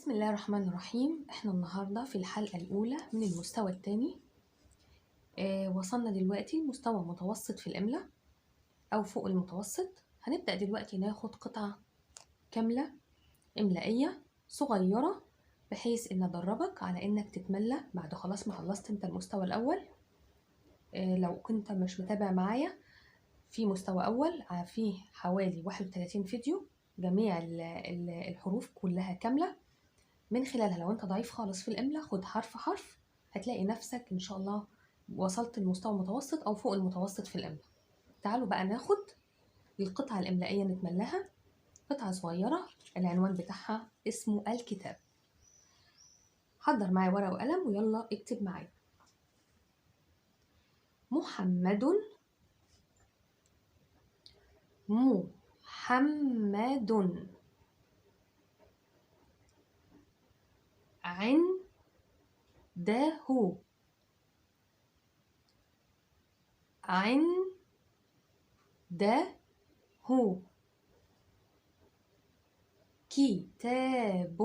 بسم الله الرحمن الرحيم. احنا النهاردة في الحلقة الأولى من المستوى الثاني. وصلنا دلوقتي لمستوى متوسط في الإملاء أو فوق المتوسط. هنبدأ دلوقتي ناخد قطعة كاملة إملائية صغيرة بحيث إن أدربك على إنك تتملى بعد خلاص ما خلصت انت المستوى الأول. لو كنت مش متابع معايا في مستوى أول فيه حوالي 31 فيديو، جميع الحروف كلها كاملة من خلالها. لو انت ضعيف خالص في الإملاء خد حرف حرف، هتلاقي نفسك ان شاء الله وصلت لمستوى متوسط او فوق المتوسط في الإملاء. تعالوا بقى ناخد القطعة الإملائية نتملاها. قطعة صغيرة العنوان بتاعها اسمه الكتاب. حضر معايا ورقة وقلم ويلا اكتب معايا: محمد محمد عنده كتاب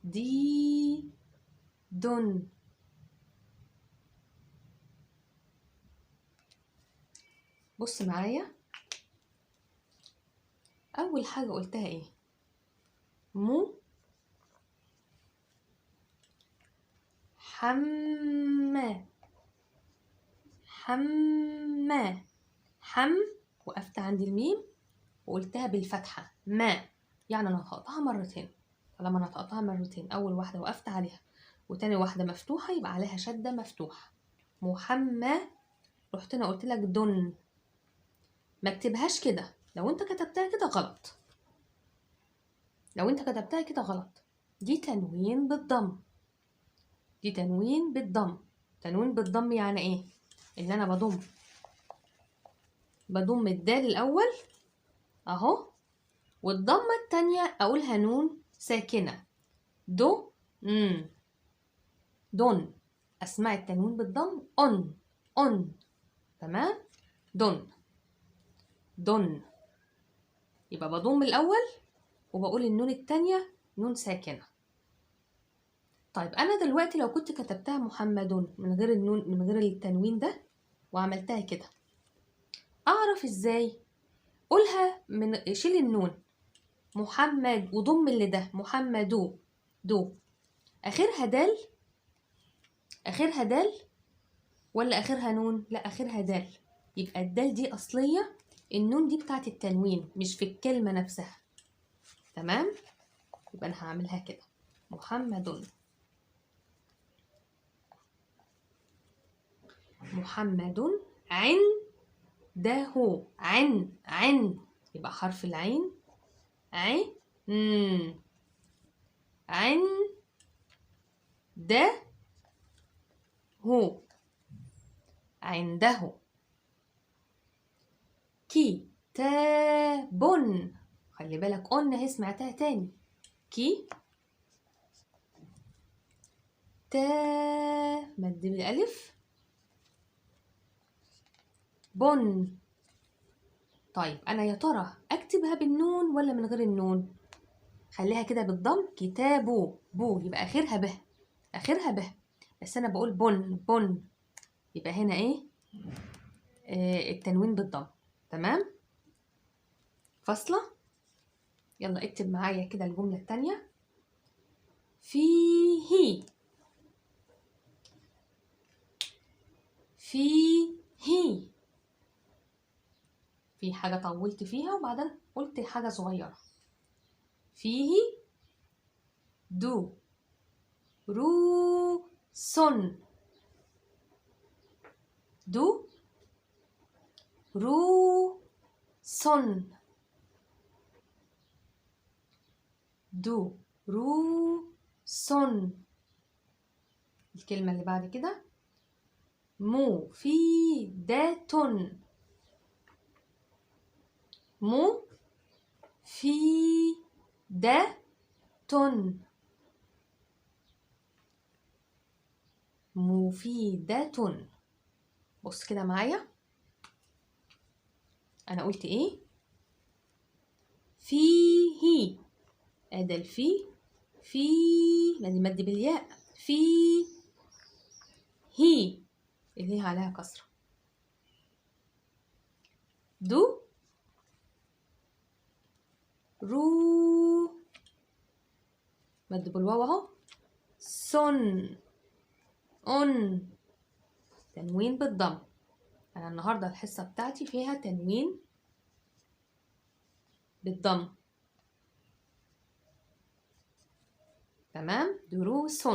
جديد. بص معايا، اول حاجه قلتها ايه؟ حم وقفت عند الميم وقلتها بالفتحه ما، يعني انا نطقتها مرتين. طالما نطقتها مرتين، اول واحده وقفت عليها وتاني واحده مفتوحه يبقى عليها شده مفتوحه. رحت انا قلت لك دن، ما اكتبهاش كده. لو انت كتبتها كده غلط. دي تنوين بالضم. تنوين بالضم يعني ايه؟ ان انا بضم الدال الاول اهو، والضمه التانية اقولها نون ساكنه دون. اسمع التنوين بالضم اون. تمام، دون يبقى بضم الاول وبقول النون التانية نون ساكنه. طيب انا دلوقتي لو كنت كتبتها محمد من غير النون، من غير التنوين ده، وعملتها كده، اعرف ازاي؟ قولها من شيل النون محمد وضم اللي ده محمدو اخرها دال ولا اخرها نون؟ لا اخرها دال. يبقى الدال دي اصليه، النون دي بتاعت التنوين مش في الكلمه نفسها. تمام، يبقى انا هعملها كده محمد عنده عن يبقى حرف العين عنده كتاب. خلي بالك قلنا هي سمعتها تاني مد بالالف طيب انا يا ترى اكتبها بالنون ولا من غير النون؟ خليها كده بالضم كتابو يبقى اخرها به بس انا بقول بن يبقى هنا ايه؟ التنوين بالضم. تمام، فاصله. يلا اكتب معايا كده الجمله الثانيه: فيه في حاجه طولت فيها وبعدين قلت حاجه صغيره. فيه دروس دروس. الكلمة اللي بعد كده مفيدة. مفيدة. مفيدة. بص كده معايا، انا قلت ايه؟ فيه، ادي الفي، في لازم مد بالياء، في هي اللي هي عليها كسرة. دو رو مد بالواو اهو. سن ان تنوين بالضم. انا النهارده الحصه بتاعتي فيها تنوين بالضم. تمام. دروس.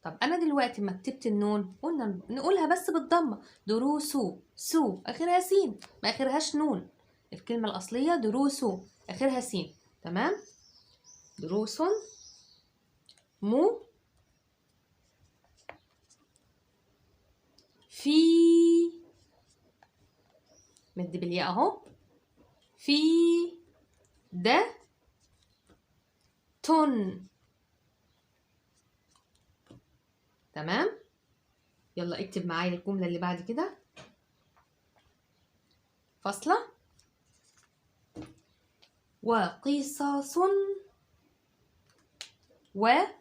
طب انا دلوقتي ما كتبت النون قلنا نقولها بس بالضمه. دروسو، سو اخرها سين، ما اخرهاش نون. الكلمه الاصليه دروسو اخرها سين. تمام. دروس مو في مد بالياء اهو. في ده تن. تمام. يلا اكتب معايا الجمله اللي بعد كده. فاصله. وقصص وقصص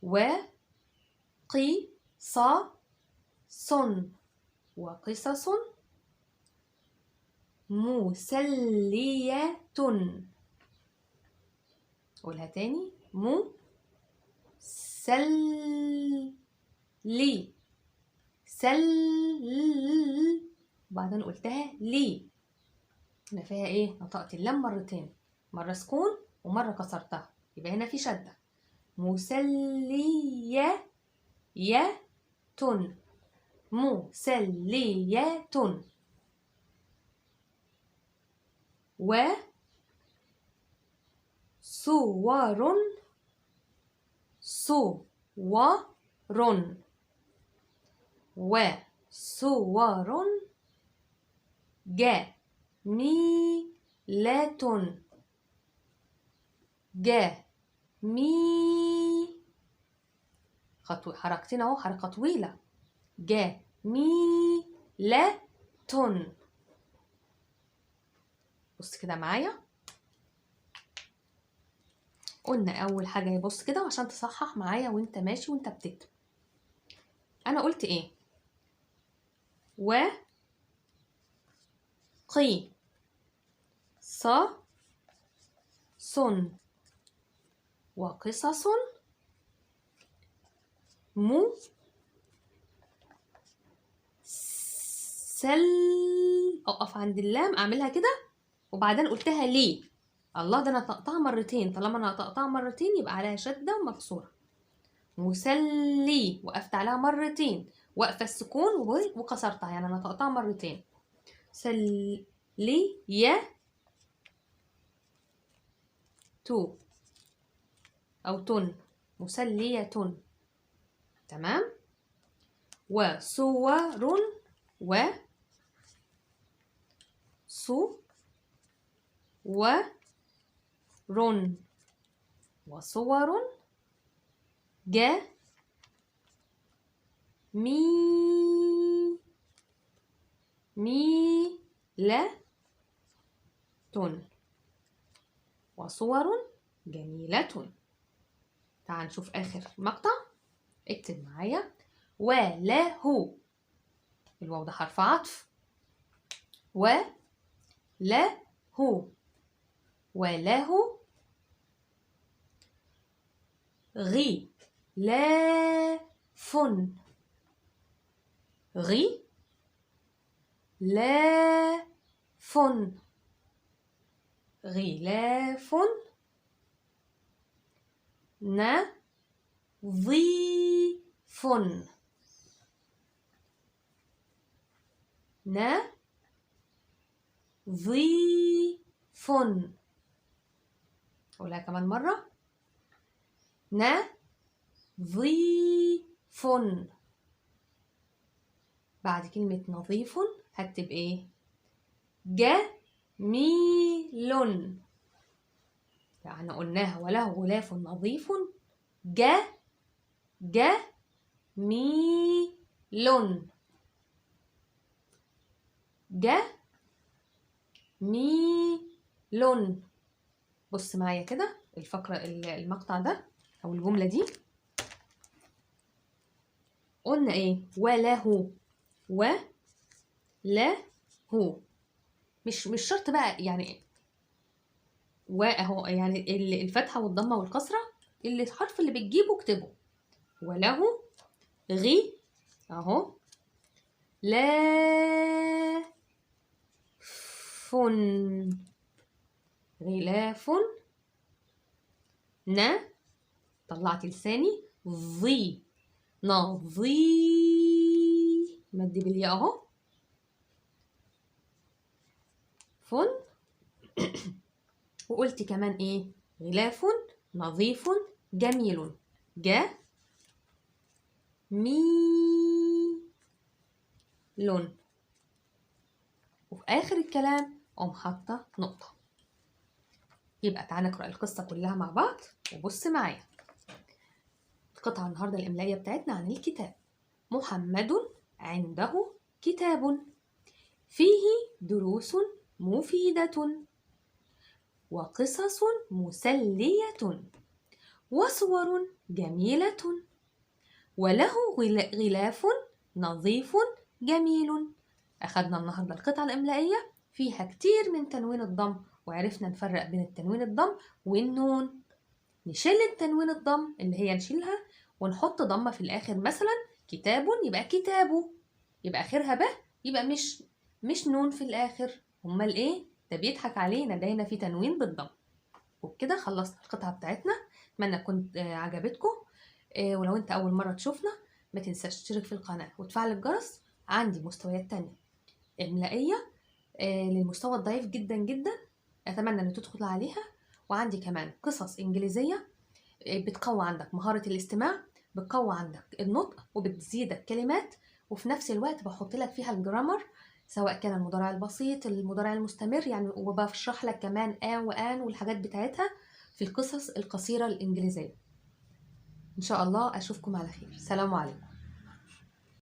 وقصص وقصص مسلية. قولها تاني. مسلي وبعدين قلتها لي. هنا فيها ايه؟ نطقت اللام مرتين، مرة سكون ومرة كسرتها، يبقى هنا في شدة. مسلية مسلية. وصور وصور جميلة. حركتين اهو، حركة طويلة. جميلة. بص كده معايا. قلنا اول حاجة يبص كده عشان تصحح معايا وانت ماشي وانت بتكتب. انا قلت ايه؟ قي صن وقصص اقف عند اللام اعملها كده وبعدين قلتها ليه. الله، ده انا طقطها مرتين. طالما انا طقطها مرتين يبقى عليها شده ومكسوره. مسلي وقفت عليها مرتين، واقفه السكون وكسرتها، يعني انا طقطها مرتين. سلي يا تو او تن. مسلية. تمام. وصور وصور جميلة. وصور جميلة. تعال نشوف آخر مقطع. اكتب معايا. وله، الواو ده حرف عطف. وله وله غلاف غلاف نظيف نظيف. أقولها كمان مرة. نظيف. بعد كلمة نظيف هكتب ايه؟ جميل. يعني قلناها وله غلاف نظيف جميل. جميل. بص معايا كده الفقرة المقطع ده أو الجملة دي، قلنا إيه؟ وله مش شرط بقى يعني وأهو، يعني الفتحة والضمة والكسرة الحرف اللي بتجيبه اكتبه. وله أهو غلاف طلعت لساني مد بالياء اهو وقلت كمان ايه؟ غلاف نظيف جميل وفي اخر الكلام اقوم حاطه نقطه. يبقى تعالى نقرا القصه كلها مع بعض وبص معايا. القطعه النهارده الاملائيه بتاعتنا عن الكتاب. محمد عنده كتاب فيه دروس مفيدة وقصص مسلية وصور جميلة وله غلاف نظيف جميل. أخذنا النهاردة القطعة الإملائية فيها كتير من تنوين الضم، وعرفنا نفرق بين التنوين الضم والنون. نشيل التنوين الضم اللي هي نشيلها ونحط ضمة في الآخر، مثلا كتاب يبقى كتابه، يبقى آخرها ب، يبقى مش نون في الآخر. أمال إيه؟ ده بيضحك علينا، ده هنا في تنوين بالضم. وبكده خلصنا القطعة بتاعتنا. أتمنى كنت عجبتكم. ولو أنت أول مرة تشوفنا ما تنساش تشترك في القناة وتفعل الجرس. عندي مستويات تانية إملائية للمستوى الضعيف جدا جدا، أتمنى أن تدخل عليها. وعندي كمان قصص إنجليزية بتقوي عندك مهارة الاستماع، بتقوي عندك النطق، وبتزيدك كلمات، وفي نفس الوقت بحط لك فيها الجرامر، سواء كان المضارع البسيط المضارع المستمر يعني، وبشرح لك كمان وآن والحاجات بتاعتها في القصص القصيرة الإنجليزية. إن شاء الله أشوفكم على خير. سلام عليكم.